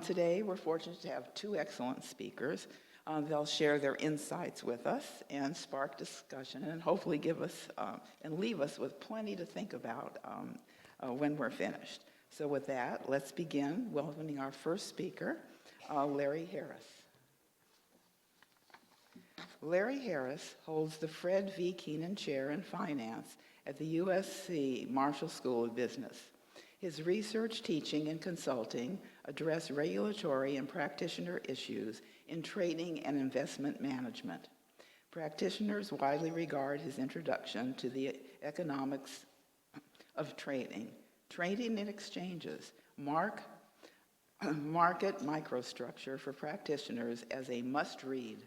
Today, we're fortunate to have two excellent speakers. They'll share their insights with us and spark discussion and hopefully give us and leave us with plenty to think about when we're finished. So with that, let's begin welcoming our first speaker, Larry Harris. Larry Harris holds the Fred V. Keenan Chair in Finance at the USC Marshall School of Business. His research, teaching, and consulting address regulatory and practitioner issues in trading and investment management. Practitioners widely regard his introduction to the economics of trading and exchanges, market microstructure for practitioners as a must-read.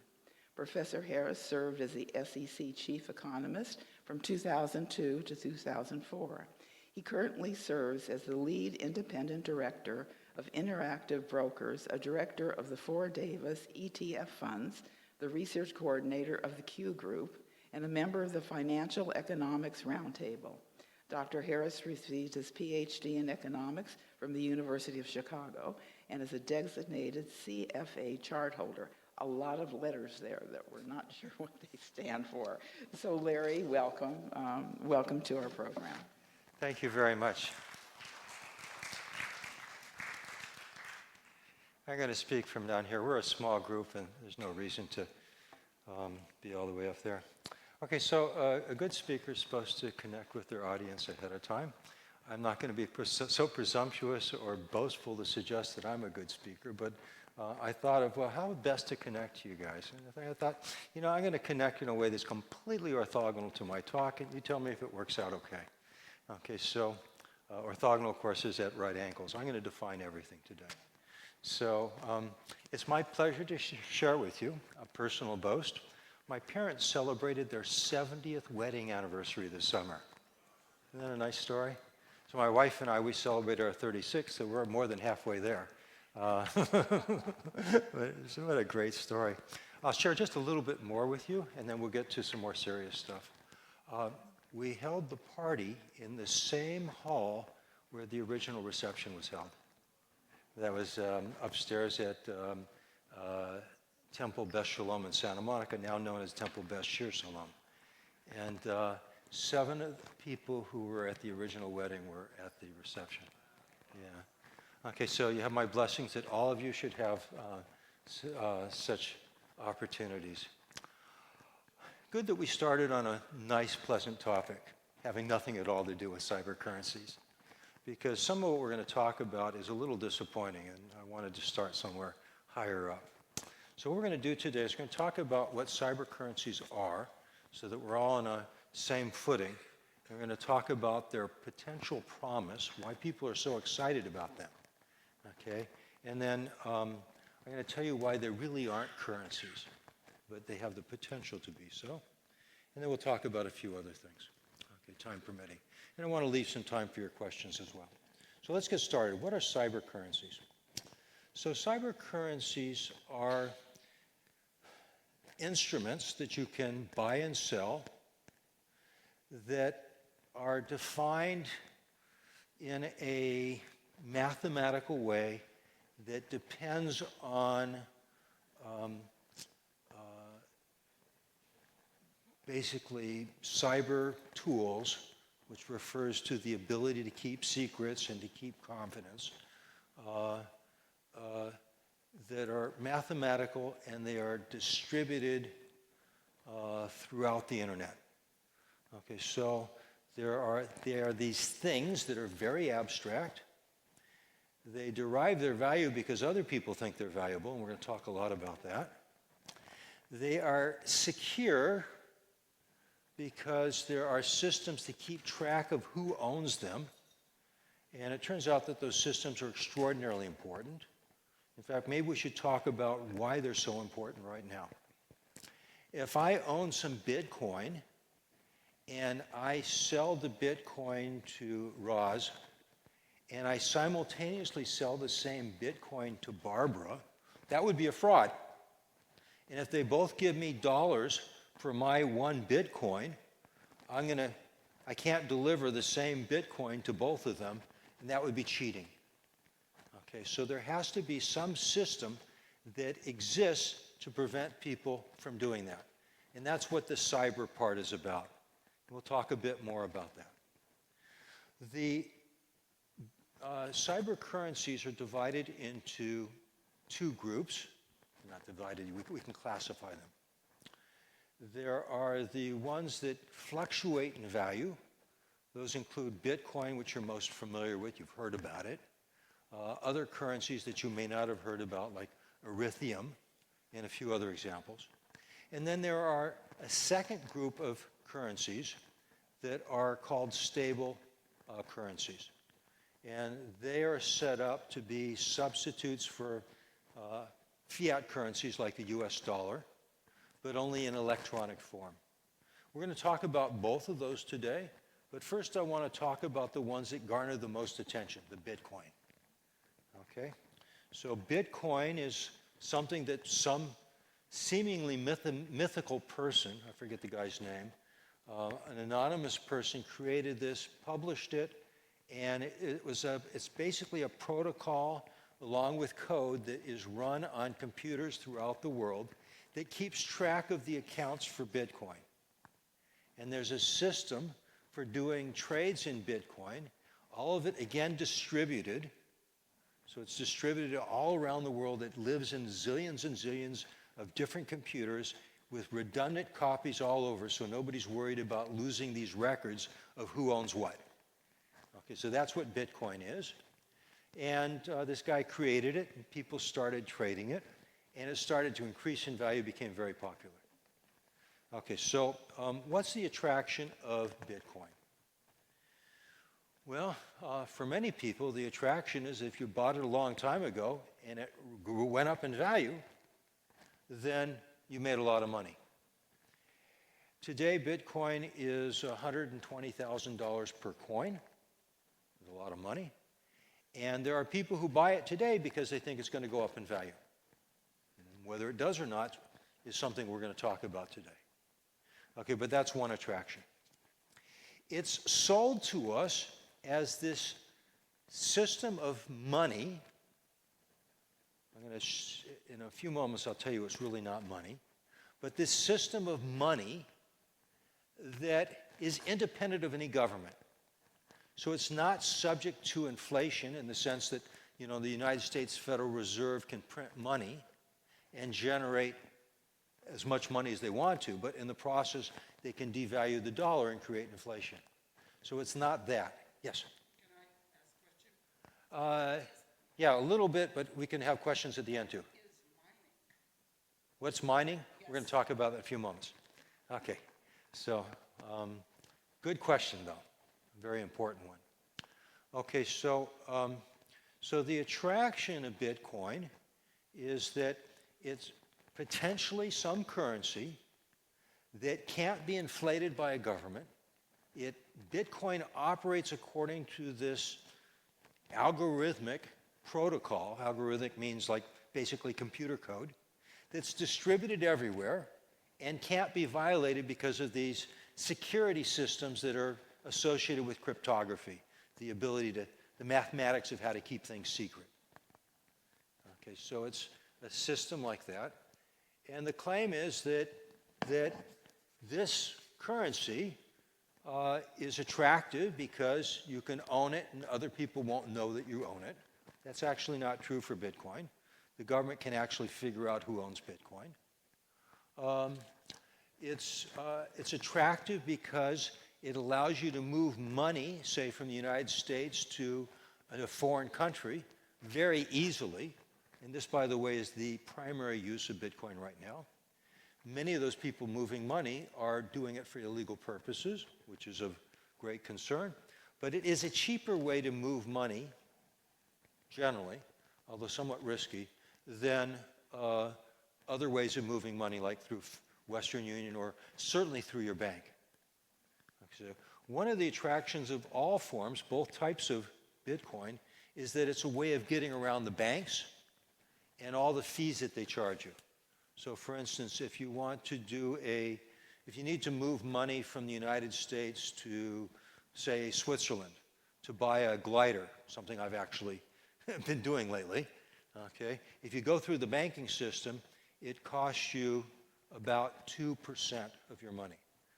Professor Harris served as the SEC chief economist from 2002 to 2004. He currently serves as the lead independent director of Interactive Brokers, a director of the 4 Davis ETF funds, the research coordinator of the Q Group, and a member of the Financial Economics Roundtable. Dr. Harris received his PhD in economics from the University of Chicago and is a designated CFA chart holder. A lot of letters there that we're not sure what they stand for. So Larry, welcome. Welcome to our program. Thank you very much. I'm going to speak from down here. We're a small group, and there's no reason to be all the way up there. Okay, so a good speaker is supposed to connect with their audience ahead of time. I'm not going to be so presumptuous or boastful to suggest that I'm a good speaker, but I thought of, well, how best to connect to you guys? And I thought, I'm going to connect in a way that's completely orthogonal to my talk, and you tell me if it works out okay. Okay, so orthogonal, of course, is at right angles. I'm going to define everything today. So it's my pleasure to share with you a personal boast. My parents celebrated their 70th wedding anniversary this summer. Isn't that a nice story? So my wife and I, we celebrated our 36th, so we're more than halfway there. What a great story. I'll share just a little bit more with you, and then we'll get to some more serious stuff. We held the party in the same hall where the original reception was held. That was upstairs at Temple Beth Shalom in Santa Monica, now known as Temple Beth Shir Shalom. And 7 of the people who were at the original wedding were at the reception. Yeah. Okay, so you have my blessings that all of you should have such opportunities. Good that we started on a nice, pleasant topic, having nothing at all to do with cybercurrencies, because some of what we're going to talk about is a little disappointing, and I wanted to start somewhere higher up. So what we're going to do today is we're going to talk about what cybercurrencies are, so that we're all on a same footing. And we're going to talk about their potential promise, why people are so excited about them. Okay, and then I'm going to tell you why they really aren't currencies, but they have the potential to be so. And then we'll talk about a few other things, okay, time permitting. And I want to leave some time for your questions as well. So let's get started. What are cybercurrencies? So cybercurrencies are instruments that you can buy and sell that are defined in a mathematical way that depends on basically cyber tools, which refers to the ability to keep secrets and to keep confidence, that are mathematical, and they are distributed throughout the internet. Okay, so there are these things that are very abstract. They derive their value because other people think they're valuable, and we're going to talk a lot about that. They are secure because there are systems to keep track of who owns them, and it turns out that those systems are extraordinarily important. In fact, maybe we should talk about why they're so important right now. If I own some Bitcoin and I sell the Bitcoin to Roz, and I simultaneously sell the same Bitcoin to Barbara, that would be a fraud. And if they both give me dollars for my 1 Bitcoin, I can't deliver the same Bitcoin to both of them, and that would be cheating. Okay, so there has to be some system that exists to prevent people from doing that. And that's what the cyber part is about. We'll talk a bit more about that. The cyber currencies are divided into two groups. Not divided, we can classify them. There are the ones that fluctuate in value. Those include Bitcoin, which you're most familiar with. You've heard about it. Other currencies that you may not have heard about, like Ethereum, and a few other examples. And then there are a second group of currencies that are called stable currencies. And they are set up to be substitutes for fiat currencies like the US dollar, but only in electronic form. We're going to talk about both of those today, but first I want to talk about the ones that garner the most attention, the Bitcoin. Okay? So Bitcoin is something that some seemingly mythical person, I forget the guy's name, an anonymous person created this, published it, and it's basically a protocol along with code that is run on computers throughout the world that keeps track of the accounts for Bitcoin. And there's a system for doing trades in Bitcoin, all of it, again, distributed. So it's distributed all around the world. It lives in zillions and zillions of different computers with redundant copies all over, so nobody's worried about losing these records of who owns what. Okay, so that's what Bitcoin is. And this guy created it, and people started trading it, and it started to increase in value, became very popular. Okay, so what's the attraction of Bitcoin? Well, for many people, the attraction is if you bought it a long time ago and it went up in value, then you made a lot of money. Today, Bitcoin is $120,000 per coin. That's a lot of money. And there are people who buy it today because they think it's going to go up in value. And whether it does or not is something we're going to talk about today. Okay, but that's one attraction. It's sold to us as this system of money. In a few moments, I'll tell you it's really not money, but this system of money that is independent of any government. So it's not subject to inflation in the sense that, you know, the United States Federal Reserve can print money and generate as much money as they want to, but in the process, they can devalue the dollar and create inflation. So it's not that. Yes? Can I ask a question? Yeah, a little bit, but we can have questions at the end too. Is mining? What's mining? Yes. We're going to talk about that in a few moments. Okay, so good question though, very important one. Okay, so the attraction of Bitcoin is that it's potentially some currency that can't be inflated by a government. Bitcoin operates according to this algorithmic protocol. Algorithmic means like basically computer code that's distributed everywhere and can't be violated because of these security systems that are associated with cryptography, the ability to, the mathematics of how to keep things secret. Okay, so it's a system like that. And the claim is that this currency is attractive because you can own it and other people won't know that you own it. That's actually not true for Bitcoin. The government can actually figure out who owns Bitcoin. It's attractive because it allows you to move money, say from the United States to a foreign country, very easily. And this, by the way, is the primary use of Bitcoin right now. Many of those people moving money are doing it for illegal purposes, which is of great concern. But it is a cheaper way to move money, generally, although somewhat risky, than other ways of moving money, like through Western Union or certainly through your bank. So one of the attractions of all forms, both types of Bitcoin, is that it's a way of getting around the banks and all the fees that they charge you. So for instance, if you want to if you need to move money from the United States to, say, Switzerland to buy a glider, something I've actually been doing lately. Okay, if you go through the banking system, it costs you about 2% of your money.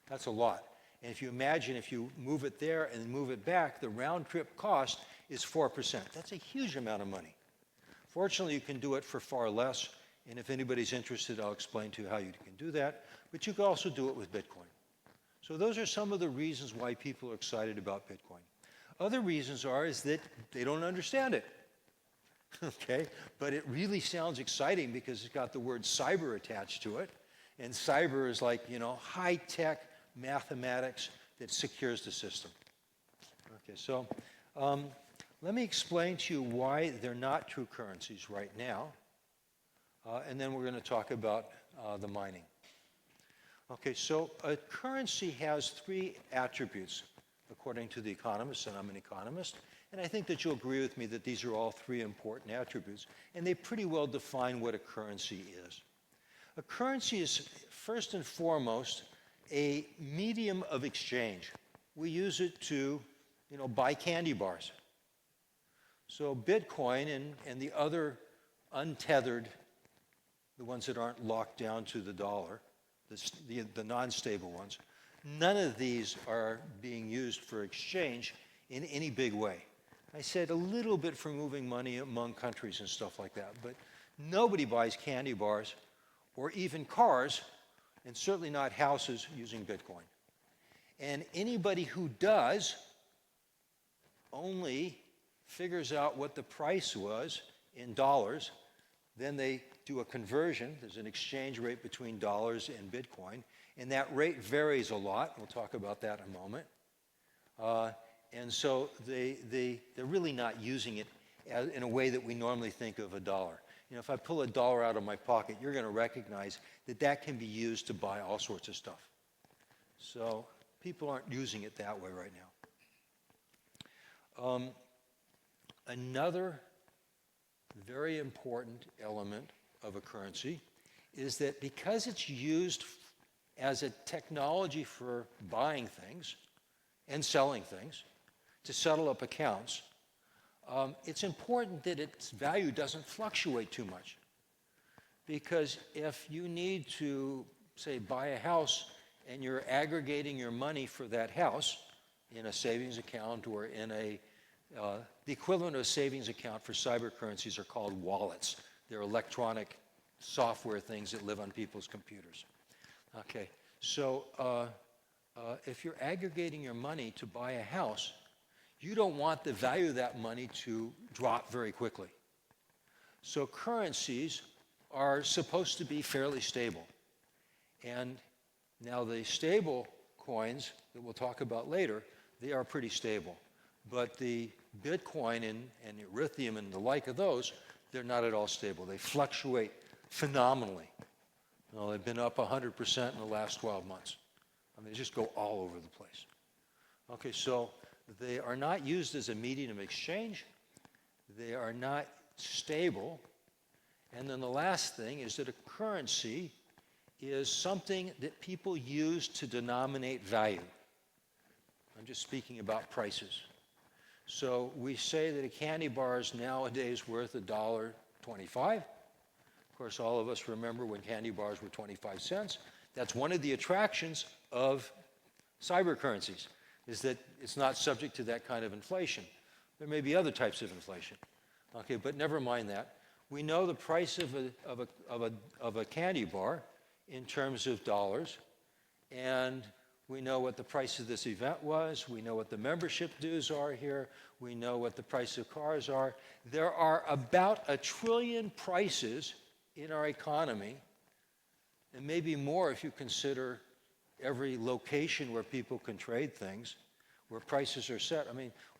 That's a lot. And if you imagine if you move it there and move it back, the round trip cost is 4%. That's a huge amount of money. Fortunately, you can do it for far less. And if anybody's interested, I'll explain to you how you can do that. But you can also do it with Bitcoin. So those are some of the reasons why people are excited about Bitcoin. Other reasons is that they don't understand it. Okay, but it really sounds exciting because it's got the word cyber attached to it. And cyber is like, high-tech mathematics that secures the system. Okay, so let me explain to you why they're not true currencies right now. And then we're going to talk about the mining. Okay, so a currency has three attributes, according to the economists, and I'm an economist. And I think that you'll agree with me that these are all three important attributes, and they pretty well define what a currency is. A currency is, first and foremost, a medium of exchange. We use it to, buy candy bars. So Bitcoin and the other untethered, the ones that aren't locked down to the dollar, the non-stable ones, none of these are being used for exchange in any big way. I said a little bit for moving money among countries and stuff like that, but nobody buys candy bars or even cars, and certainly not houses, using Bitcoin. And anybody who does only figures out what the price was in dollars, then they do a conversion. There's an exchange rate between dollars and Bitcoin, and that rate varies a lot. We'll talk about that in a moment. And so they're really not using it in a way that we normally think of a dollar. If I pull a dollar out of my pocket, you're going to recognize that that can be used to buy all sorts of stuff. So people aren't using it that way right now. Another very important element of a currency is that because it's used as a technology for buying things and selling things, to settle up accounts, it's important that its value doesn't fluctuate too much. Because if you need to, say, buy a house and you're aggregating your money for that house in a savings account or in the equivalent of a savings account for cybercurrencies are called wallets. They're electronic software things that live on people's computers. Okay, so if you're aggregating your money to buy a house, you don't want the value of that money to drop very quickly. So currencies are supposed to be fairly stable. And now the stable coins that we'll talk about later, they are pretty stable. But the Bitcoin and Ethereum and the like of those, they're not at all stable. They fluctuate phenomenally. They've been up 100% in the last 12 months. They just go all over the place. Okay, so they are not used as a medium of exchange. They are not stable. And then the last thing is that a currency is something that people use to denominate value. I'm just speaking about prices. So we say that a candy bar is nowadays worth $1.25. Of course, all of us remember when candy bars were 25 cents. That's one of the attractions of cybercurrencies, is that it's not subject to that kind of inflation. There may be other types of inflation. Okay, but never mind that. We know the price of a candy bar in terms of dollars, and we know what the price of this event was. We know what the membership dues are here. We know what the price of cars are. There are about 1 trillion prices in our economy, and maybe more if you consider every location where people can trade things, where prices are set.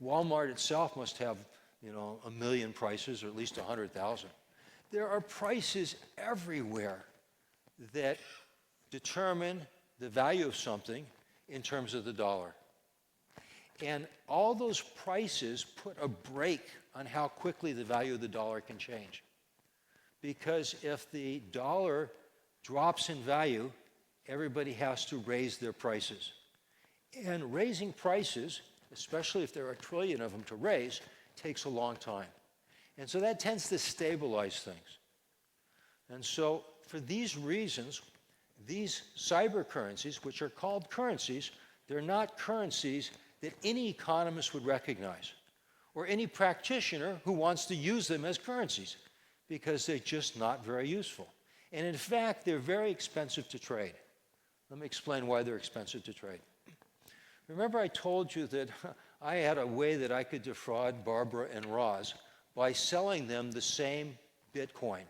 Walmart itself must have, 1 million prices, or at least 100,000. There are prices everywhere that determine the value of something in terms of the dollar. And all those prices put a brake on how quickly the value of the dollar can change. Because if the dollar drops in value, everybody has to raise their prices. And raising prices, especially if there are 1 trillion of them to raise, takes a long time. And so that tends to stabilize things. And so for these reasons, these cybercurrencies, which are called currencies, they're not currencies that any economist would recognize, or any practitioner who wants to use them as currencies, because they're just not very useful. And in fact, they're very expensive to trade. Let me explain why they're expensive to trade. Remember I told you that I had a way that I could defraud Barbara and Roz by selling them the same Bitcoin.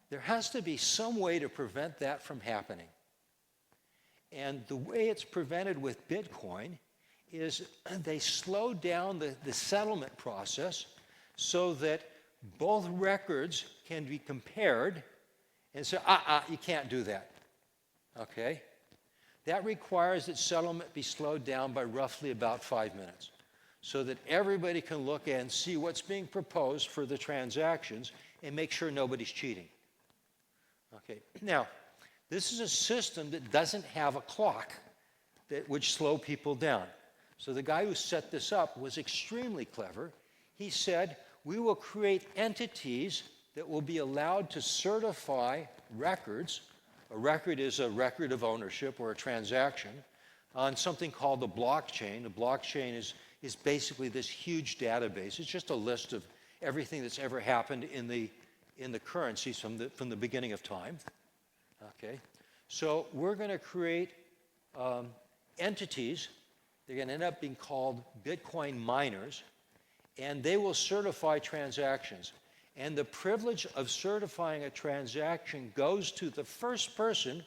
There has to be some way to prevent that from happening. And the way it's prevented with Bitcoin is they slow down the settlement process so that both records can be compared and say, you can't do that. Okay? That requires that settlement be slowed down by roughly about 5 minutes so that everybody can look and see what's being proposed for the transactions and make sure nobody's cheating. Okay, now, this is a system that doesn't have a clock that would slow people down. So the guy who set this up was extremely clever. He said, we will create entities that will be allowed to certify records. A record is a record of ownership or a transaction on something called the blockchain. The blockchain is basically this huge database. It's just a list of everything that's ever happened in the currencies from the beginning of time. Okay, so we're going to create entities. They're going to end up being called Bitcoin miners, and they will certify transactions. And the privilege of certifying a transaction goes to the first person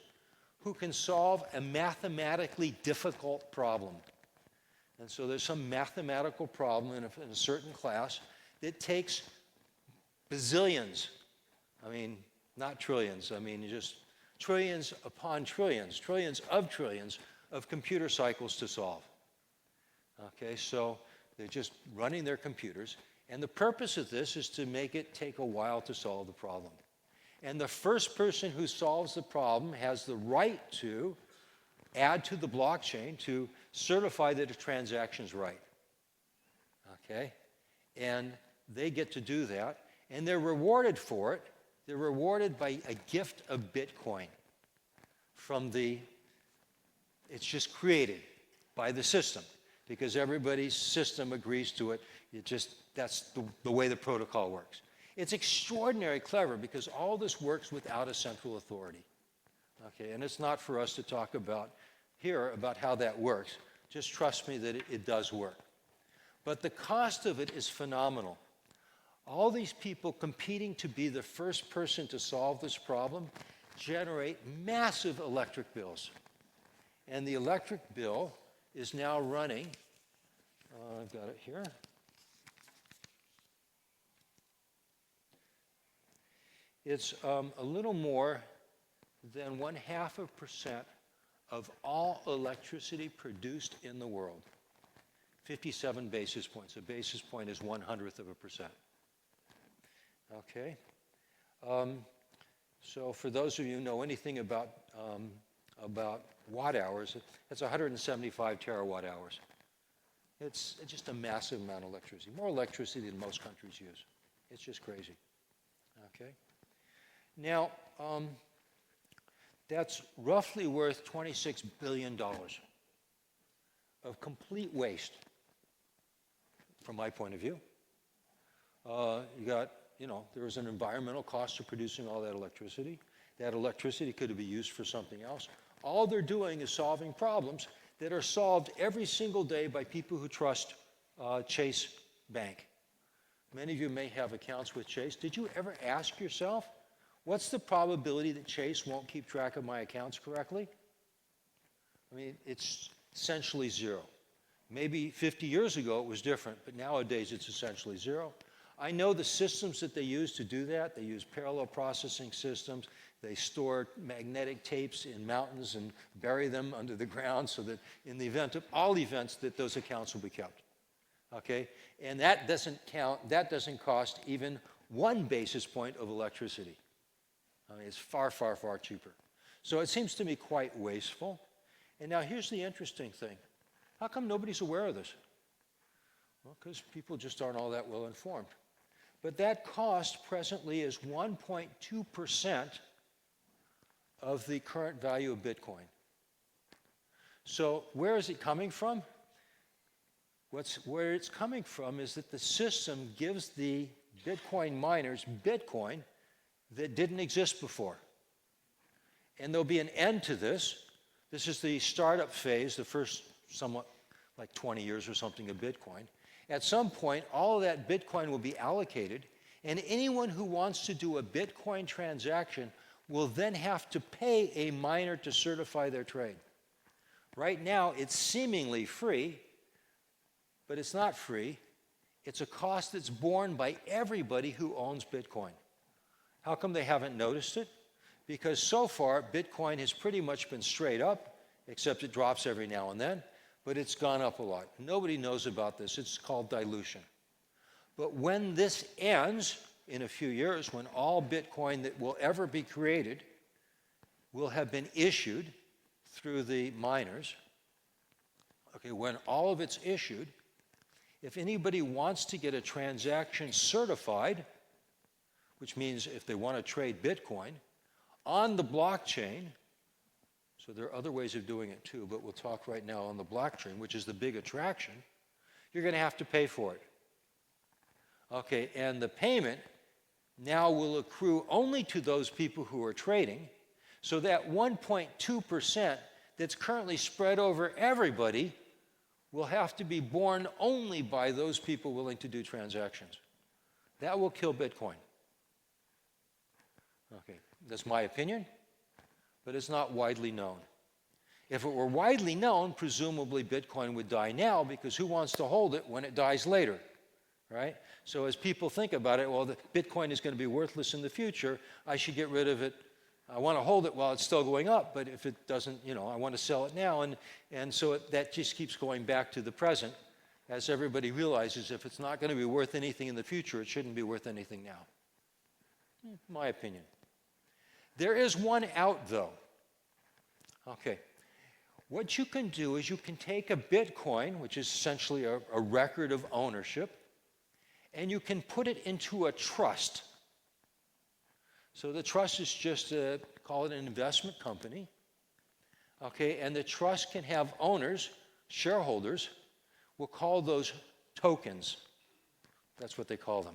who can solve a mathematically difficult problem. And so there's some mathematical problem in a certain class that takes bazillions. I mean, not trillions. I mean, just trillions upon trillions, trillions of computer cycles to solve. Okay, so they're just running their computers. And the purpose of this is to make it take a while to solve the problem. And the first person who solves the problem has the right to add to the blockchain to certify that a transaction's right. Okay? And they get to do that. And they're rewarded for it. They're rewarded by a gift of Bitcoin from it's just created by the system because everybody's system agrees to it. That's the way the protocol works. It's extraordinarily clever because all this works without a central authority. Okay, and it's not for us to talk about here about how that works. Just trust me that it does work. But the cost of it is phenomenal. All these people competing to be the first person to solve this problem generate massive electric bills. And the electric bill is now running, I've got it here. It's a little more than 0.5% of all electricity produced in the world. 57 basis points. A basis point is 1/100 of a percent. Okay. So for those of you who know anything about watt hours, it's 175 terawatt hours. It's just a massive amount of electricity, more electricity than most countries use. It's just crazy. Okay. Now, that's roughly worth $26 billion of complete waste, from my point of view. There was an environmental cost to producing all that electricity. That electricity could be used for something else. All they're doing is solving problems that are solved every single day by people who trust Chase Bank. Many of you may have accounts with Chase. Did you ever ask yourself, what's the probability that Chase won't keep track of my accounts correctly? I mean, it's essentially zero. Maybe 50 years ago it was different, but nowadays it's essentially zero. I know the systems that they use to do that. They use parallel processing systems. They store magnetic tapes in mountains and bury them under the ground so that in the event of all events that those accounts will be kept. Okay? And that doesn't cost even 1 basis point of electricity. I mean, it's far, far, far cheaper. So it seems to me quite wasteful. And now here's the interesting thing. How come nobody's aware of this? Well, because people just aren't all that well informed. but that cost presently is 1.2% of the current value of Bitcoin. So where is it coming from? Where it's coming from is that the system gives the Bitcoin miners Bitcoin that didn't exist before. And there'll be an end to this. This is the startup phase, the first somewhat like 20 years or something of Bitcoin. At some point, all of that Bitcoin will be allocated, and anyone who wants to do a Bitcoin transaction will then have to pay a miner to certify their trade. Right now, it's seemingly free, but it's not free. It's a cost that's borne by everybody who owns Bitcoin. How come they haven't noticed it? Because so far, Bitcoin has pretty much been straight up, except it drops every now and then, but it's gone up a lot. Nobody knows about this. It's called dilution. But when this ends in a few years, when all Bitcoin that will ever be created will have been issued through the miners, okay, when all of it's issued, if anybody wants to get a transaction certified, which means if they want to trade Bitcoin on the blockchain, so there are other ways of doing it too, but we'll talk right now on the blockchain, which is the big attraction, you're going to have to pay for it. Okay, and the payment now will accrue only to those people who are trading, so that 1.2% that's currently spread over everybody will have to be borne only by those people willing to do transactions. That will kill Bitcoin. Okay, that's my opinion, but it's not widely known. If it were widely known, presumably Bitcoin would die now, because who wants to hold it when it dies later, right? So as people think about it, well, the Bitcoin is going to be worthless in the future, I should get rid of it. I want to hold it while it's still going up, but if it doesn't, I want to sell it now. And so that just keeps going back to the present, as everybody realizes if it's not going to be worth anything in the future, it shouldn't be worth anything now. My opinion. There is one out, though. Okay. What you can do is you can take a Bitcoin, which is essentially a record of ownership, and you can put it into a trust. So the trust is just, call it an investment company. Okay, and the trust can have owners, shareholders. We'll call those tokens. That's what they call them.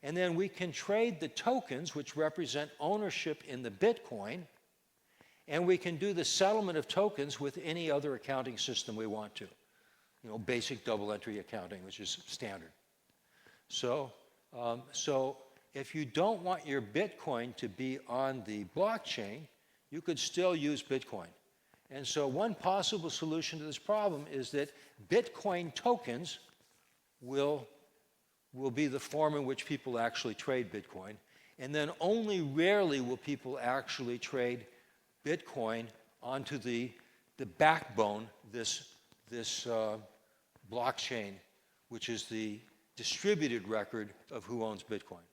And then we can trade the tokens, which represent ownership in the Bitcoin, and we can do the settlement of tokens with any other accounting system we want to. Basic double entry accounting, which is standard. So if you don't want your Bitcoin to be on the blockchain, you could still use Bitcoin. And so one possible solution to this problem is that Bitcoin tokens will be the form in which people actually trade Bitcoin. And then only rarely will people actually trade Bitcoin onto the backbone, this blockchain, which is the distributed record of who owns Bitcoin.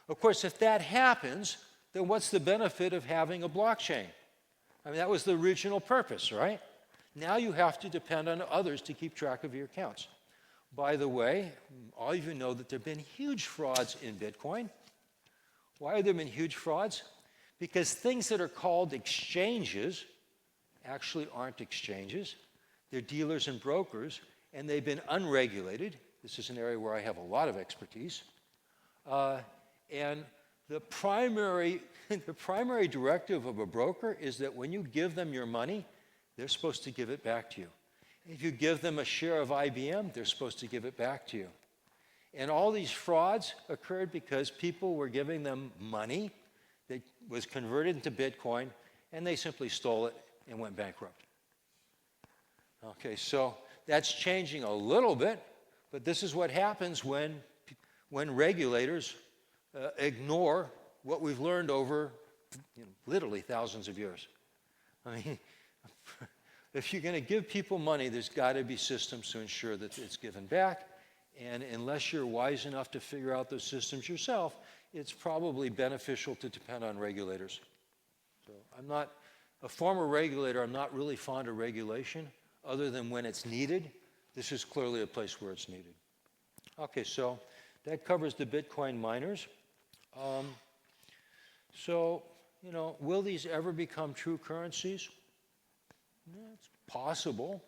Of course, if that happens, then what's the benefit of having a blockchain? I mean, that was the original purpose, right? Now you have to depend on others to keep track of your accounts. By the way, all of you know that there have been huge frauds in Bitcoin. Why have there been huge frauds? Because things that are called exchanges actually aren't exchanges. They're dealers and brokers, and they've been unregulated. This is an area where I have a lot of expertise. And the primary directive of a broker is that when you give them your money, they're supposed to give it back to you. If you give them a share of IBM, they're supposed to give it back to you. And all these frauds occurred because people were giving them money that was converted into Bitcoin, and they simply stole it and went bankrupt. Okay, so that's changing a little bit, but this is what happens when regulators ignore what we've learned over literally thousands of years. I mean, if you're going to give people money, there's got to be systems to ensure that it's given back. And unless you're wise enough to figure out those systems yourself, it's probably beneficial to depend on regulators. So I'm not a former regulator. I'm not really fond of regulation, other than when it's needed. This is clearly a place where it's needed. Okay, so that covers the Bitcoin miners. So, will these ever become true currencies? It's possible.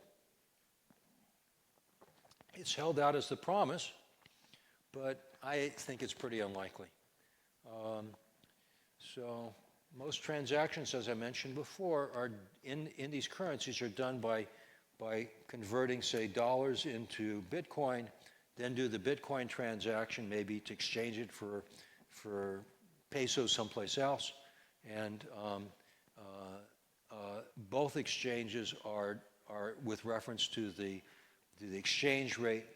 It's held out as the promise, but I think it's pretty unlikely. So most transactions, as I mentioned before, are in these currencies are done by converting, say, dollars into Bitcoin, then do the Bitcoin transaction, maybe to exchange it for pesos someplace else. And both exchanges are with reference to the exchange rate,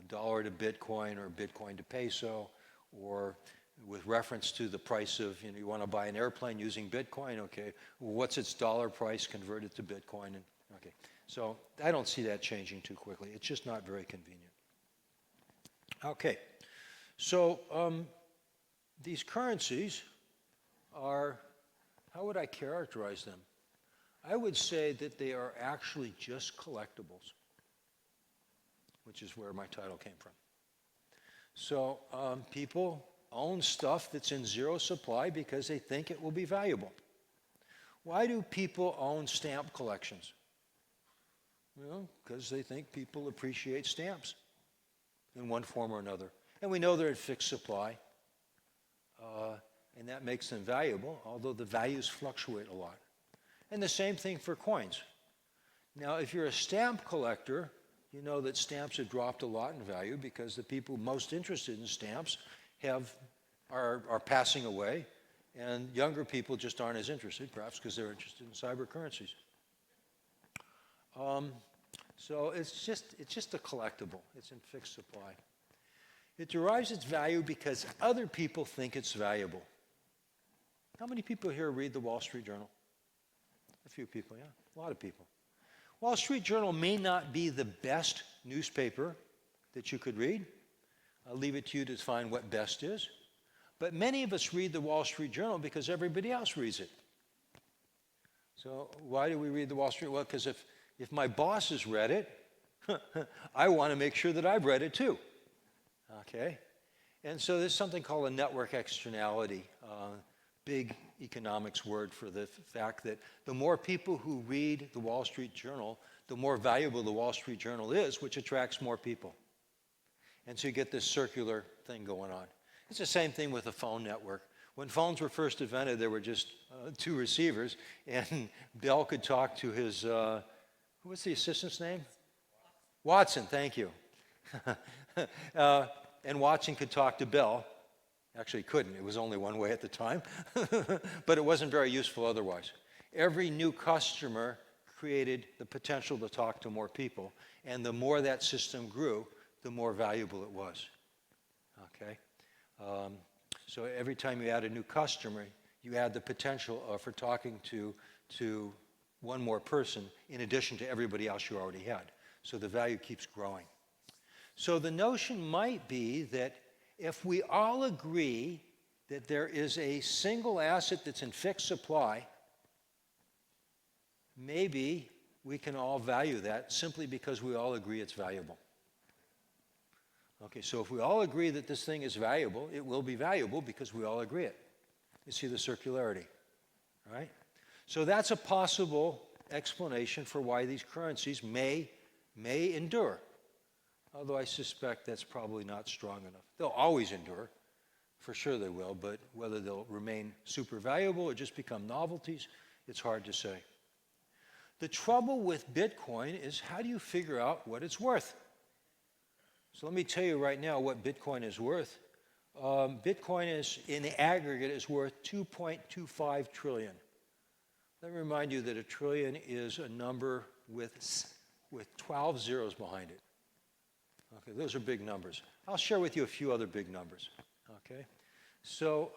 dollar to Bitcoin or Bitcoin to peso, or with reference to the price of, you want to buy an airplane using Bitcoin, okay, well, what's its dollar price converted to Bitcoin? And, okay, so I don't see that changing too quickly. It's just not very convenient. Okay, so these currencies are, how would I characterize them? I would say that they are actually just collectibles, which is where my title came from. So people own stuff that's in zero supply because they think it will be valuable. Why do people own stamp collections? Well, because they think people appreciate stamps in one form or another. And we know they're in fixed supply, and that makes them valuable, although the values fluctuate a lot. And the same thing for coins. Now, if you're a stamp collector, you know that stamps have dropped a lot in value because the people most interested in stamps are passing away, and younger people just aren't as interested, perhaps because they're interested in cybercurrencies. So it's just a collectible. It's in fixed supply. It derives its value because other people think it's valuable. How many people here read the Wall Street Journal? A few people, yeah, a lot of people. Wall Street Journal may not be the best newspaper that you could read. I'll leave it to you to find what best is. But many of us read the Wall Street Journal because everybody else reads it. So why do we read the Wall Street? Well, because if my boss has read it, I want to make sure that I've read it too. Okay? And so there's something called a network externality, big economics word for the fact that the more people who read the Wall Street Journal, the more valuable the Wall Street Journal is, which attracts more people. And so you get this circular thing going on. It's the same thing with a phone network. When phones were first invented, there were just two receivers, and Bell could talk to his, what's the assistant's name? Watson, thank you. And Watson could talk to Bell. Actually, couldn't. It was only one way at the time. But it wasn't very useful otherwise. Every new customer created the potential to talk to more people. And the more that system grew, the more valuable it was. Okay? So every time you add a new customer, you add the potential for talking to one more person in addition to everybody else you already had. So the value keeps growing. So the notion might be that if we all agree that there is a single asset that's in fixed supply, maybe we can all value that simply because we all agree it's valuable. Okay, so if we all agree that this thing is valuable, it will be valuable because we all agree it. You see the circularity, right? So that's a possible explanation for why these currencies may endure. Although I suspect that's probably not strong enough. They'll always endure. For sure they will, but whether they'll remain super valuable or just become novelties, it's hard to say. The trouble with Bitcoin is how do you figure out what it's worth? So let me tell you right now what Bitcoin is worth. Bitcoin is, in the aggregate, is worth 2.25 trillion. Let me remind you that a trillion is a number with 12 zeros behind it. Okay, those are big numbers. I'll share with you a few other big numbers. Okay, so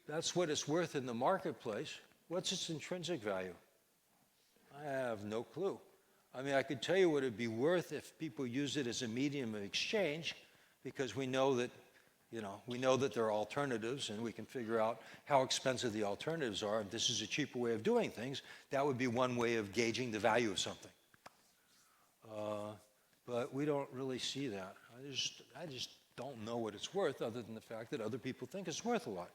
that's what it's worth in the marketplace. What's its intrinsic value? I have no clue. I mean, I could tell you what it'd be worth if people use it as a medium of exchange, because we know that, there are alternatives, and we can figure out how expensive the alternatives are. If this is a cheaper way of doing things, that would be one way of gauging the value of something. but we don't really see that. I just don't know what it's worth other than the fact that other people think it's worth a lot.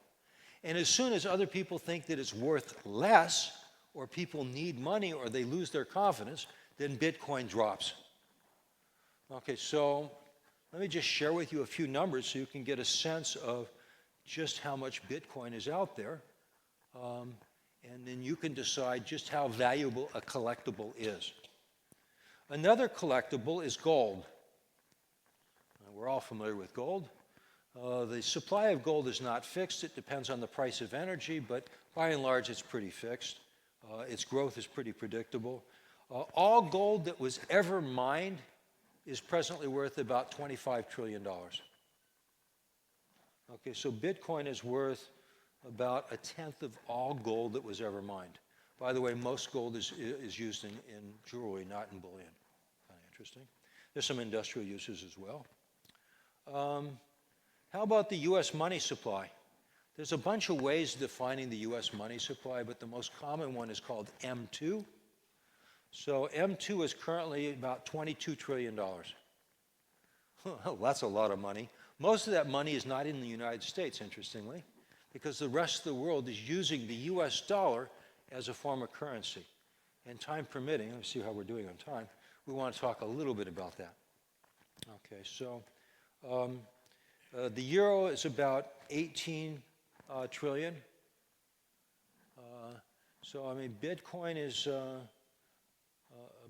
And as soon as other people think that it's worth less, or people need money, or they lose their confidence, then Bitcoin drops. Okay, so let me just share with you a few numbers so you can get a sense of just how much Bitcoin is out there. And then you can decide just how valuable a collectible is. Another collectible is gold. We're all familiar with gold. The supply of gold is not fixed. It depends on the price of energy, but by and large, it's pretty fixed. Its growth is pretty predictable. All gold that was ever mined is presently worth about $25 trillion. Okay, so Bitcoin is worth about a tenth of all gold that was ever mined. By the way, most gold is used in jewelry, not in bullion. Kind of interesting. There's some industrial uses as well. How about the U.S. money supply? There's a bunch of ways of defining the U.S. money supply, but the most common one is called M2. So M2 is currently about $22 trillion. That's a lot of money. Most of that money is not in the United States, interestingly, because the rest of the world is using the U.S. dollar as a form of currency. And time permitting, let me see how we're doing on time, we want to talk a little bit about that. Okay, so the euro is about 18 trillion. So I mean, Bitcoin is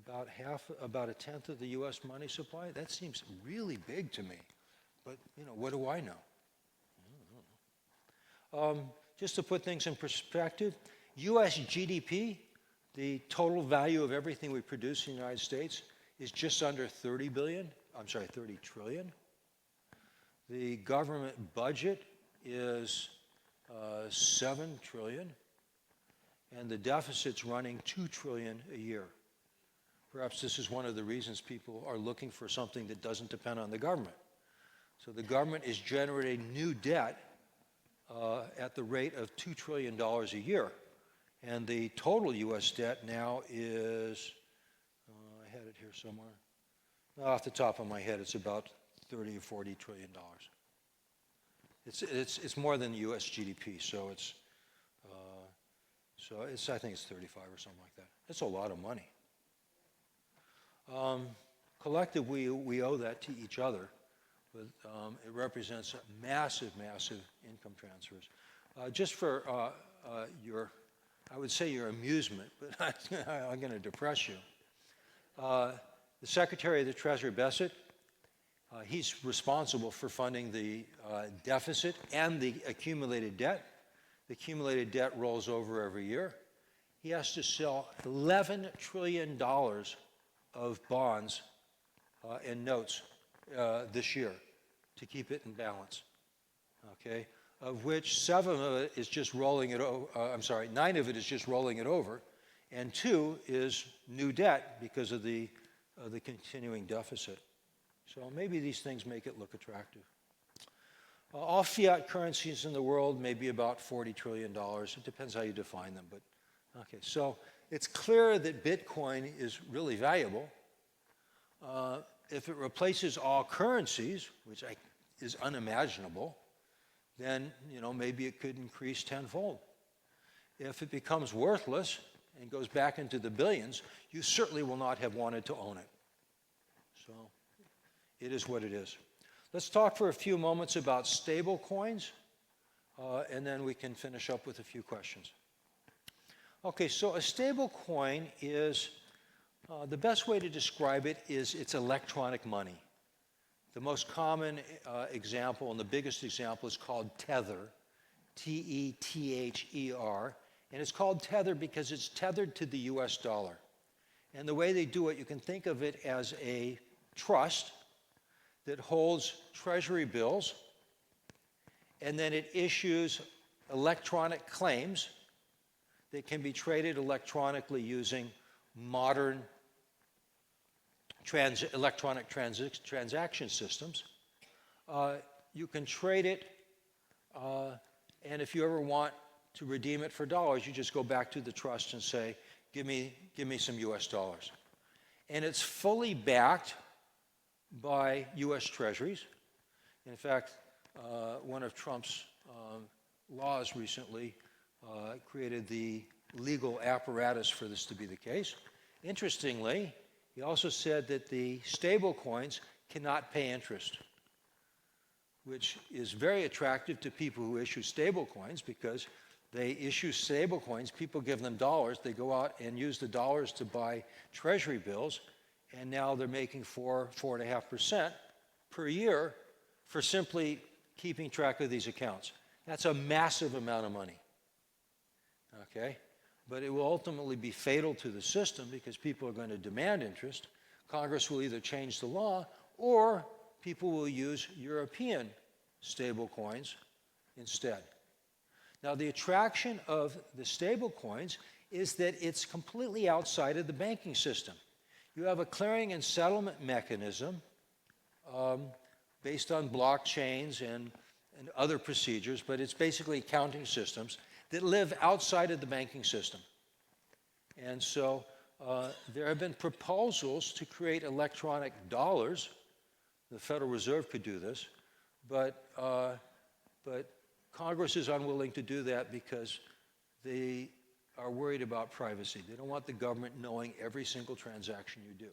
about a tenth of the U.S. money supply. That seems really big to me, but you know, what do I know? Just to put things in perspective, U.S. GDP, the total value of everything we produce in the United States, is just under 30 trillion. The government budget is 7 trillion, and the deficit's running 2 trillion a year. Perhaps this is one of the reasons people are looking for something that doesn't depend on the government. So the government is generating new debt at the rate of $2 trillion a year. And the total U.S. debt now is, I had it here somewhere. Off the top of my head, it's about 30 or 40 trillion dollars. It's more than the U.S. GDP, so I think it's 35 or something like that. It's a lot of money. Collectively, we owe that to each other. But, it represents massive, massive income transfers. Just for I would say your amusement, but I'm going to depress you. The Secretary of the Treasury, Bassett, he's responsible for funding the deficit and the accumulated debt. The accumulated debt rolls over every year. He has to sell $11 trillion of bonds and notes this year to keep it in balance, okay? Of which 7 of it is just rolling it over, 9 of it is just rolling it over, and 2 is new debt because of the continuing deficit. So maybe these things make it look attractive. All fiat currencies in the world may be about $40 trillion. It depends how you define them, but okay. So it's clear that Bitcoin is really valuable. If it replaces all currencies, which is unimaginable, then maybe it could increase tenfold. If it becomes worthless and goes back into the billions, you certainly will not have wanted to own it. So it is what it is. Let's talk for a few moments about stable coins, and then we can finish up with a few questions. Okay, so a stable coin is, the best way to describe it is it's electronic money. The most common example and the biggest example is called Tether, T-E-T-H-E-R, and it's called Tether because it's tethered to the US dollar. And the way they do it, you can think of it as a trust that holds treasury bills, and then it issues electronic claims that can be traded electronically using modern electronic transaction systems. You can trade it, and if you ever want to redeem it for dollars, you just go back to the trust and say, give me some US dollars. And it's fully backed by U.S. Treasuries. In fact, one of Trump's laws recently created the legal apparatus for this to be the case. Interestingly, he also said that the stable coins cannot pay interest, which is very attractive to people who issue stable coins because they issue stable coins, people give them dollars, they go out and use the dollars to buy treasury bills, and now they're making 4.5% per year for simply keeping track of these accounts. That's a massive amount of money, okay? But it will ultimately be fatal to the system because people are going to demand interest. Congress will either change the law or people will use European stable coins instead. Now, the attraction of the stable coins is that it's completely outside of the banking system. You have a clearing and settlement mechanism based on blockchains and other procedures, but it's basically accounting systems that live outside of the banking system. And so there have been proposals to create electronic dollars. The Federal Reserve could do this, but Congress is unwilling to do that because they are worried about privacy. They don't want the government knowing every single transaction you do.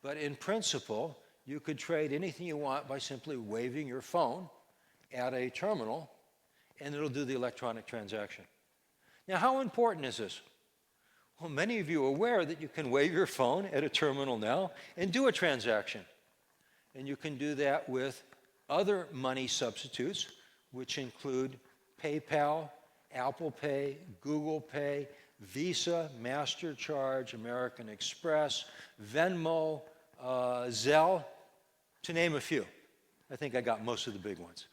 But in principle, you could trade anything you want by simply waving your phone at a terminal, and it'll do the electronic transaction. Now, how important is this? Well, many of you are aware that you can wave your phone at a terminal now and do a transaction. And you can do that with other money substitutes, which include PayPal, Apple Pay, Google Pay, Visa, MasterCard, American Express, Venmo, Zelle, to name a few. I think I got most of the big ones.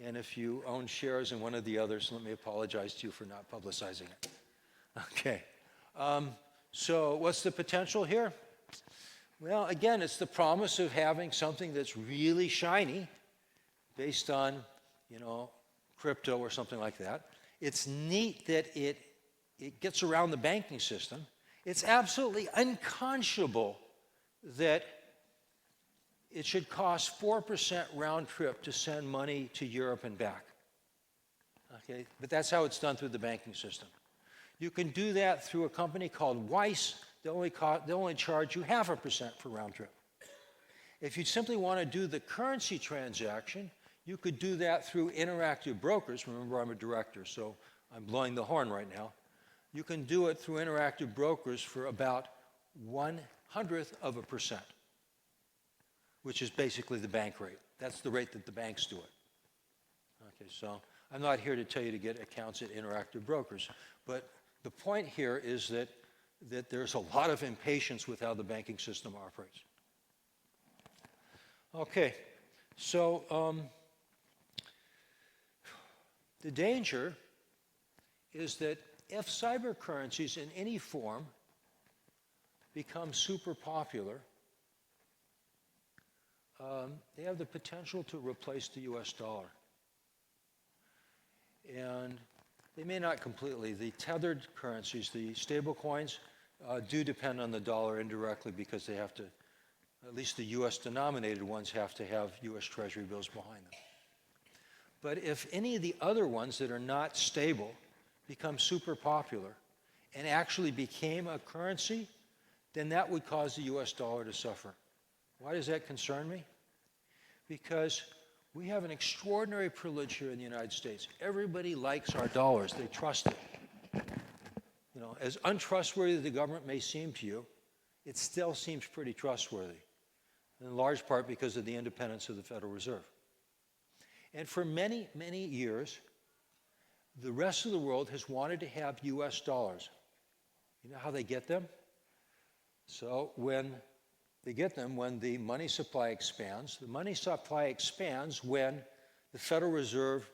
And if you own shares in one of the others, let me apologize to you for not publicizing it. Okay. So what's the potential here? Well, again, it's the promise of having something that's really shiny based on, crypto or something like that. It's neat that it gets around the banking system. It's absolutely unconscionable that it should cost 4% round trip to send money to Europe and back. Okay, but that's how it's done through the banking system. You can do that through a company called Weiss. They only charge you 0.5% for round trip. If you simply want to do the currency transaction, you could do that through Interactive Brokers. Remember, I'm a director, so I'm blowing the horn right now. You can do it through Interactive Brokers for about 0.01%, which is basically the bank rate. That's the rate that the banks do it. Okay, so I'm not here to tell you to get accounts at Interactive Brokers, but the point here is that there's a lot of impatience with how the banking system operates. Okay, so the danger is that if cybercurrencies in any form become super popular, they have the potential to replace the US dollar. And they may not completely. The tethered currencies, the stable coins, do depend on the dollar indirectly because they have to, at least the US denominated ones have to have US Treasury bills behind them. But if any of the other ones that are not stable become super popular and actually became a currency, then that would cause the US dollar to suffer. Why does that concern me? Because we have an extraordinary privilege here in the United States. Everybody likes our dollars. They trust it. As untrustworthy the government may seem to you, it still seems pretty trustworthy, in large part because of the independence of the Federal Reserve. And for many, many years, the rest of the world has wanted to have US dollars. You know how they get them? So when they get them when the money supply expands. The money supply expands when the Federal Reserve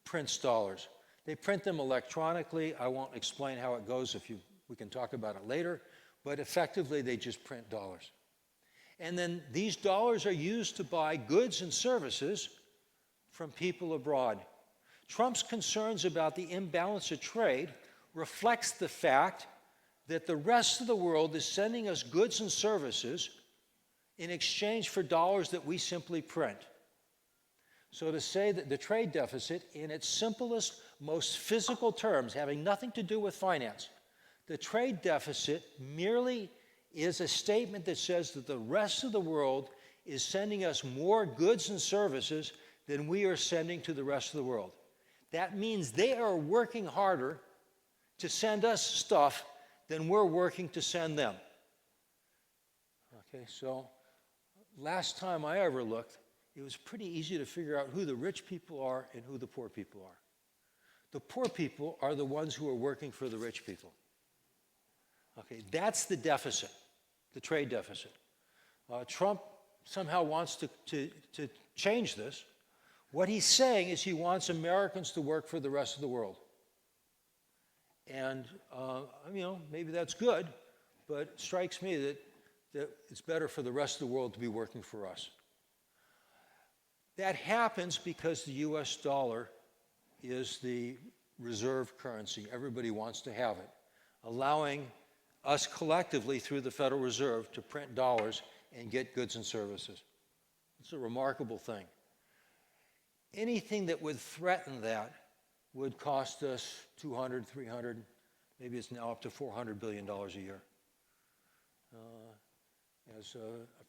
prints dollars. They print them electronically. I won't explain how it goes we can talk about it later, but effectively they just print dollars. And then these dollars are used to buy goods and services from people abroad. Trump's concerns about the imbalance of trade reflects the fact that the rest of the world is sending us goods and services in exchange for dollars that we simply print. So to say that the trade deficit, in its simplest, most physical terms, having nothing to do with finance, the trade deficit merely is a statement that says that the rest of the world is sending us more goods and services than we are sending to the rest of the world. That means they are working harder to send us stuff than we're working to send them. Okay, so last time I ever looked, it was pretty easy to figure out who the rich people are and who the poor people are. The poor people are the ones who are working for the rich people. Okay, that's the deficit, the trade deficit. Trump somehow wants to change this. What he's saying is he wants Americans to work for the rest of the world. And, maybe that's good, but it strikes me that it's better for the rest of the world to be working for us. That happens because the US dollar is the reserve currency. Everybody wants to have it, allowing us collectively through the Federal Reserve to print dollars and get goods and services. It's a remarkable thing. Anything that would threaten that would cost us 200, 300, maybe it's now up to $400 billion a year. I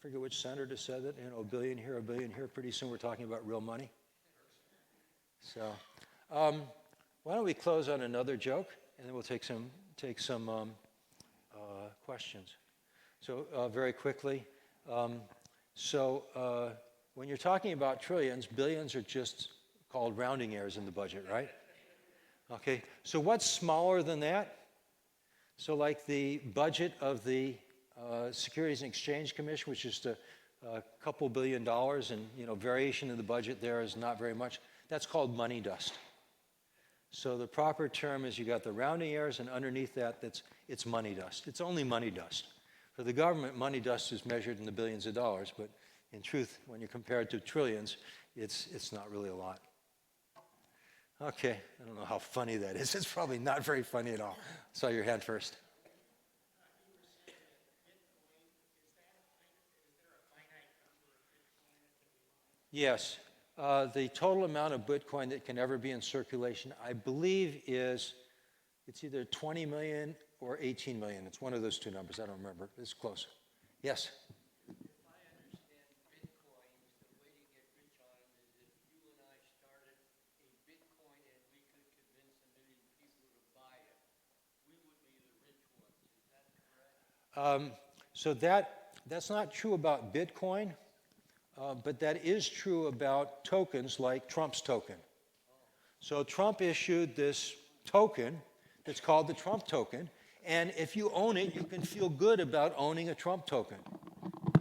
forget which senator said that, a billion here, pretty soon we're talking about real money. So why don't we close on another joke, and then we'll take some questions. So very quickly, when you're talking about trillions, billions are just called rounding errors in the budget, right? Okay, so what's smaller than that? So like the budget of the Securities and Exchange Commission, which is a couple $2 billion, and variation in the budget there is not very much. That's called money dust. So the proper term is you got the rounding errors, and underneath that, it's money dust. It's only money dust. For the government, money dust is measured in the billions of dollars, but in truth, when you compare it to trillions, it's not really a lot. Okay, I don't know how funny that is. It's probably not very funny at all. Saw your hand first. Yes. The total amount of Bitcoin that can ever be in circulation, I believe, it's either 20 million or 18 million. It's one of those two numbers. I don't remember. It's close. Yes? If I understand Bitcoin, the way to get rich on it is if you and I started a Bitcoin and we could convince 1 million people to buy it, we would be the rich ones. Is that correct? So that's not true about Bitcoin. But that is true about tokens like Trump's token. So Trump issued this token that's called the Trump token, and if you own it, you can feel good about owning a Trump token.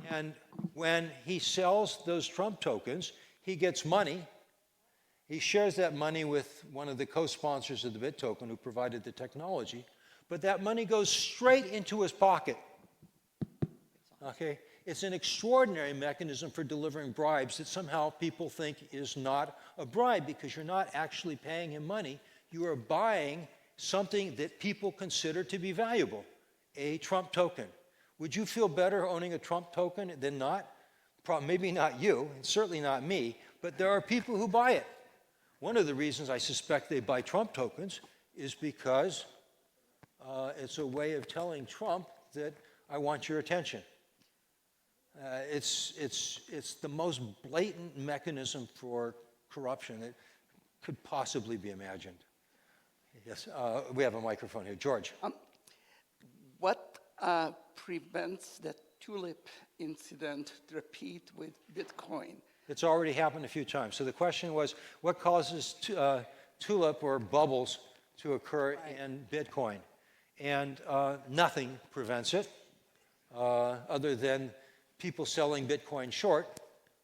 And when he sells those Trump tokens, he gets money. He shares that money with one of the co-sponsors of the Bit token who provided the technology, but that money goes straight into his pocket. Okay? It's an extraordinary mechanism for delivering bribes that somehow people think is not a bribe because you're not actually paying him money. You are buying something that people consider to be valuable, a Trump token. Would you feel better owning a Trump token than not? Maybe not you, and certainly not me, but there are people who buy it. One of the reasons I suspect they buy Trump tokens is because it's a way of telling Trump that I want your attention. It's the most blatant mechanism for corruption that could possibly be imagined. Yes, we have a microphone here. George. What prevents the tulip incident to repeat with Bitcoin? It's already happened a few times. So the question was, what causes tulip or bubbles to occur in Bitcoin? And nothing prevents it other than people selling Bitcoin short,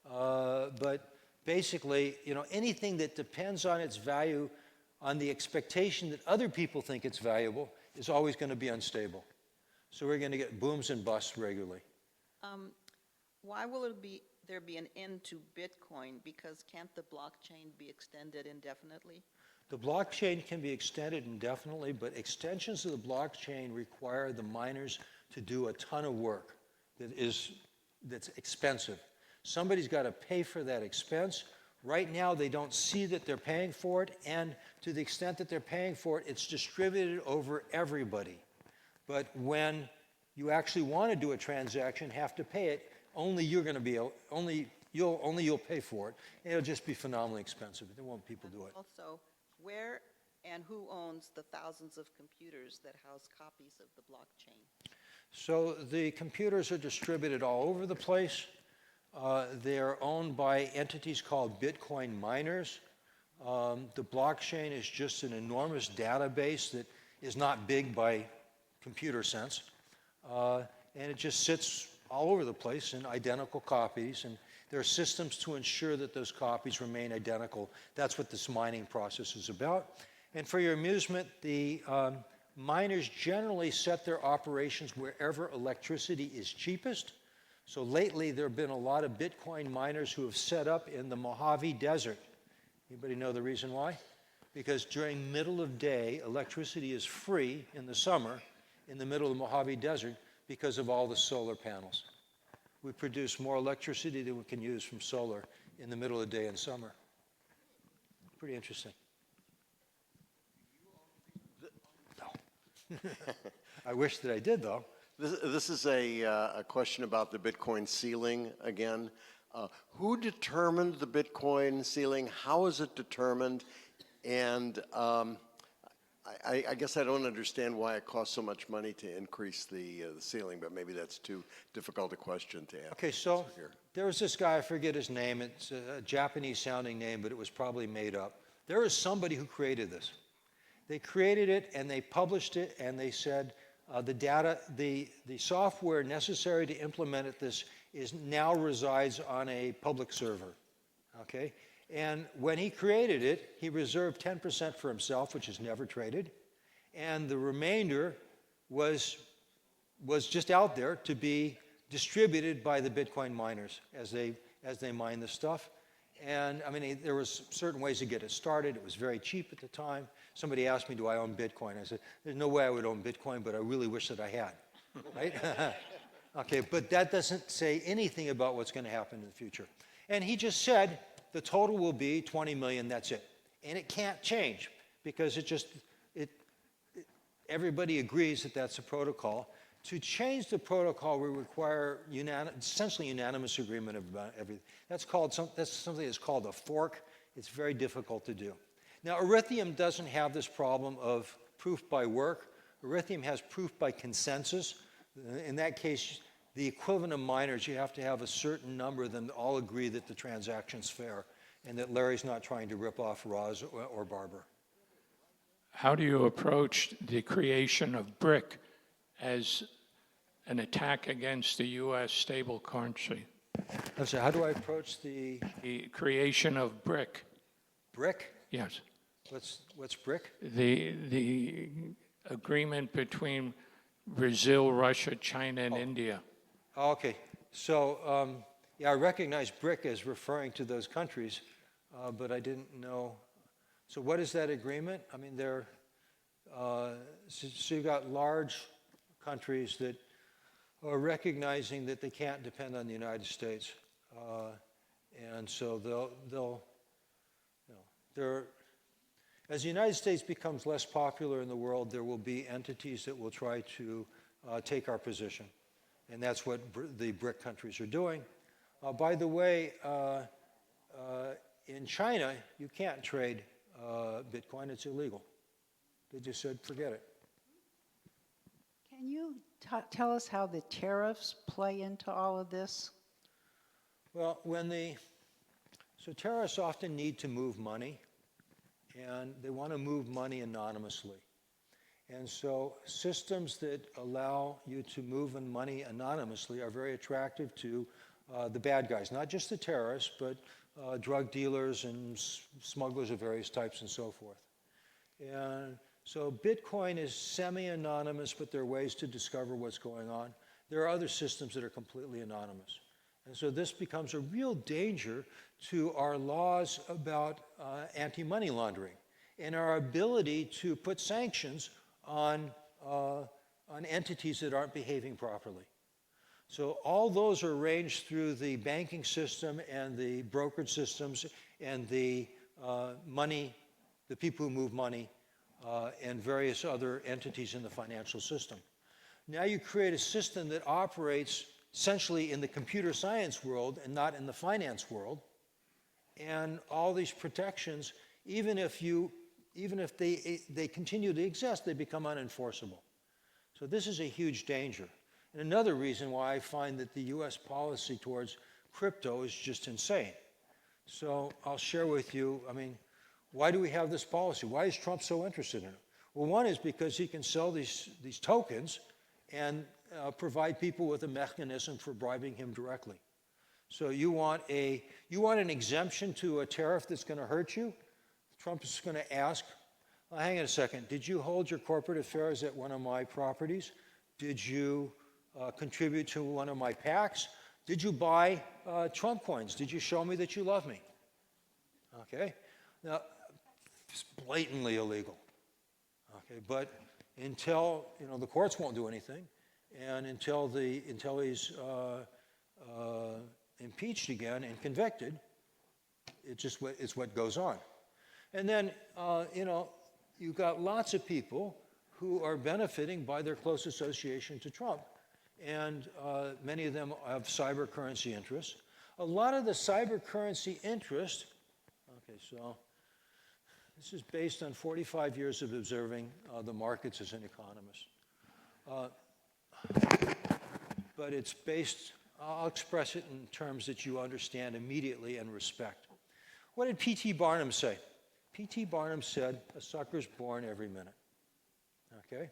but basically, anything that depends on its value, on the expectation that other people think it's valuable, is always going to be unstable. So we're going to get booms and busts regularly. Why will there be an end to Bitcoin? Because can't the blockchain be extended indefinitely? The blockchain can be extended indefinitely, but extensions of the blockchain require the miners to do a ton of work that is that's expensive. Somebody's got to pay for that expense. Right now, they don't see that they're paying for it, and to the extent that they're paying for it, it's distributed over everybody. But when you actually want to do a transaction, have to pay it, only you're going to be able, only you'll pay for it. It'll just be phenomenally expensive. There won't people do it. Also, where and who owns the thousands of computers that house copies of the blockchain? So the computers are distributed all over the place. They're owned by entities called Bitcoin miners. The blockchain is just an enormous database that is not big by computer sense. And it just sits all over the place in identical copies. And there are systems to ensure that those copies remain identical. That's what this mining process is about. And for your amusement, the miners generally set their operations wherever electricity is cheapest. So lately, there have been a lot of Bitcoin miners who have set up in the Mojave Desert. Anybody know the reason why? Because during middle of day, electricity is free in the summer in the middle of the Mojave Desert because of all the solar panels. We produce more electricity than we can use from solar in the middle of the day in summer. Pretty interesting. No. I wish that I did, though. This is a question about the Bitcoin ceiling again. Who determined the Bitcoin ceiling? How is it determined? And I guess I don't understand why it costs so much money to increase the ceiling, but maybe that's too difficult a question to answer. Okay, so here. there was this guy, I forget his name. It's a Japanese-sounding name, but it was probably made up. There was somebody who created this. They created it, and they published it, and they said, the software necessary to implement this now resides on a public server, okay? And when he created it, he reserved 10% for himself, which is never traded, and the remainder was just out there to be distributed by the Bitcoin miners as they mine the stuff. And I mean, there was certain ways to get it started. It was very cheap at the time. Somebody asked me, do I own Bitcoin? I said, there's no way I would own Bitcoin, but I really wish that I had, right? Okay, but that doesn't say anything about what's going to happen in the future. And he just said the total will be 20 million, that's it. And it can't change because everybody agrees that that's a protocol. To change the protocol, we require essentially unanimous agreement about everything. That's something that's called a fork. It's very difficult to do. Now, Ethereum doesn't have this problem of proof by work. Ethereum has proof by consensus. In that case, the equivalent of miners, you have to have a certain number of them that all agree that the transaction's fair and that Larry's not trying to rip off Roz or Barbara. How do you approach the creation of BRIC as an attack against the U.S. stable currency? So how do I approach the creation of BRIC? BRIC? Yes. What's BRIC? The agreement between Brazil, Russia, China, and India. Oh, okay. So, yeah, I recognize BRIC as referring to those countries, but I didn't know. So what is that agreement? I mean, so you've got large countries that are recognizing that they can't depend on the United States. And so as the United States becomes less popular in the world, there will be entities that will try to take our position. And that's what the BRIC countries are doing. By the way, in China, you can't trade Bitcoin. It's illegal. They just said, forget it. Can you tell us how the tariffs play into all of this? Well, so terrorists often need to move money, and they want to move money anonymously. And so systems that allow you to move money anonymously are very attractive to the bad guys, not just the terrorists, but drug dealers and smugglers of various types and so forth. And so Bitcoin is semi-anonymous, but there are ways to discover what's going on. There are other systems that are completely anonymous. And so this becomes a real danger to our laws about anti-money laundering and our ability to put sanctions on entities that aren't behaving properly. So all those are arranged through the banking system and the brokerage systems and the money, the people who move money, and various other entities in the financial system. Now you create a system that operates essentially in the computer science world and not in the finance world. And all these protections, even if they continue to exist, they become unenforceable. So this is a huge danger. And another reason why I find that the US policy towards crypto is just insane. So I'll share with you, I mean, why do we have this policy? Why is Trump so interested in it? Well, one is because he can sell these tokens and provide people with a mechanism for bribing him directly. So you want an exemption to a tariff that's going to hurt you? Trump is going to ask, well, hang on a second, did you hold your corporate affairs at one of my properties? Did you contribute to one of my PACs? Did you buy Trump coins? Did you show me that you love me? Okay, now it's blatantly illegal. Okay, but until the courts won't do anything, and until he's impeached again and convicted, it's what goes on. And then you've got lots of people who are benefiting by their close association to Trump, and many of them have cybercurrency interests. A lot of the cybercurrency interest. Okay, so this is based on 45 years of observing the markets as an economist. But it's based, I'll express it in terms that you understand immediately and respect. What did P.T. Barnum say? P.T. Barnum said, a sucker's born every minute. Okay?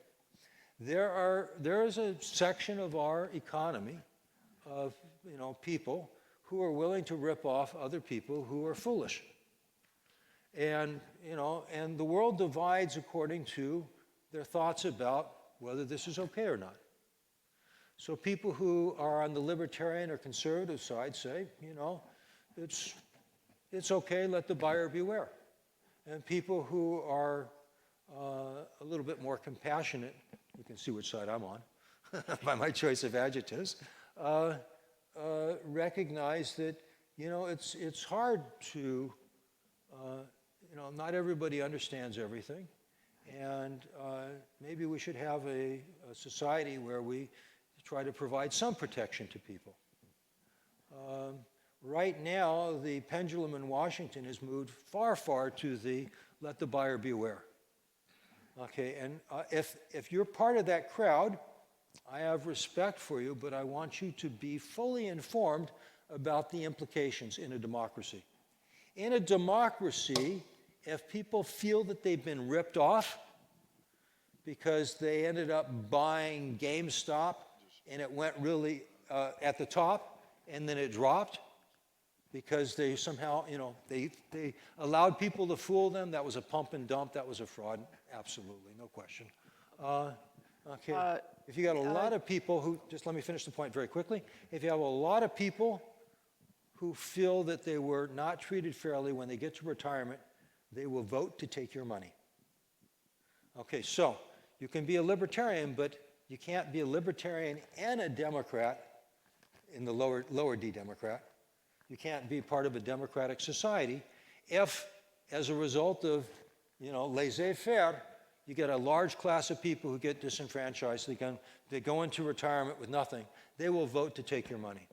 There is a section of our economy of people who are willing to rip off other people who are foolish. And the world divides according to their thoughts about whether this is okay or not. So people who are on the libertarian or conservative side say, it's okay, let the buyer beware. And people who are a little bit more compassionate, you can see which side I'm on by my choice of adjectives, recognize that it's hard to not everybody understands everything, and maybe we should have a society where we try to provide some protection to people. Right now, the pendulum in Washington has moved far, far to the let the buyer beware. Okay, and if you're part of that crowd, I have respect for you, but I want you to be fully informed about the implications in a democracy. In a democracy, if people feel that they've been ripped off because they ended up buying GameStop and it went really at the top and then it dropped because they somehow, they allowed people to fool them, that was a pump and dump, that was a fraud, absolutely, no question. Okay, if you got a lot of people who, just let me finish the point very quickly, if you have a lot of people who feel that they were not treated fairly when they get to retirement, they will vote to take your money. Okay, so you can be a libertarian, but you can't be a libertarian and a Democrat in the lower D Democrat. You can't be part of a democratic society if, as a result of, laissez-faire, you get a large class of people who get disenfranchised. They go into retirement with nothing. They will vote to take your money.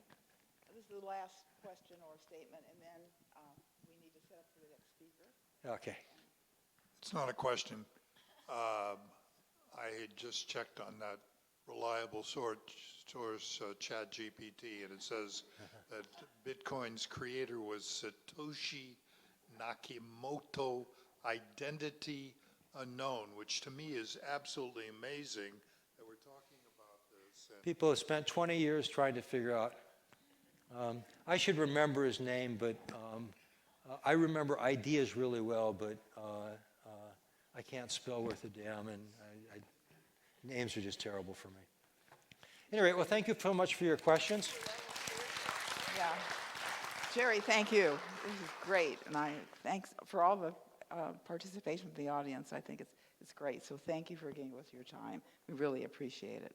This is the last question or statement, and then we need to set up for the next speaker. Okay. It's not a question. I had just checked on that reliable source, ChatGPT, and it says that Bitcoin's creator was Satoshi Nakamoto, identity unknown, which to me is absolutely amazing that we're talking about this. People have spent 20 years trying to figure out. I should remember his name, but I remember ideas really well, but I can't spell worth a damn, and names are just terrible for me. Anyway, well, thank you so much for your questions. Yeah. Jerry, thank you. This is great, and thanks for all the participation from the audience. I think it's great. So thank you for giving us your time. We really appreciate it.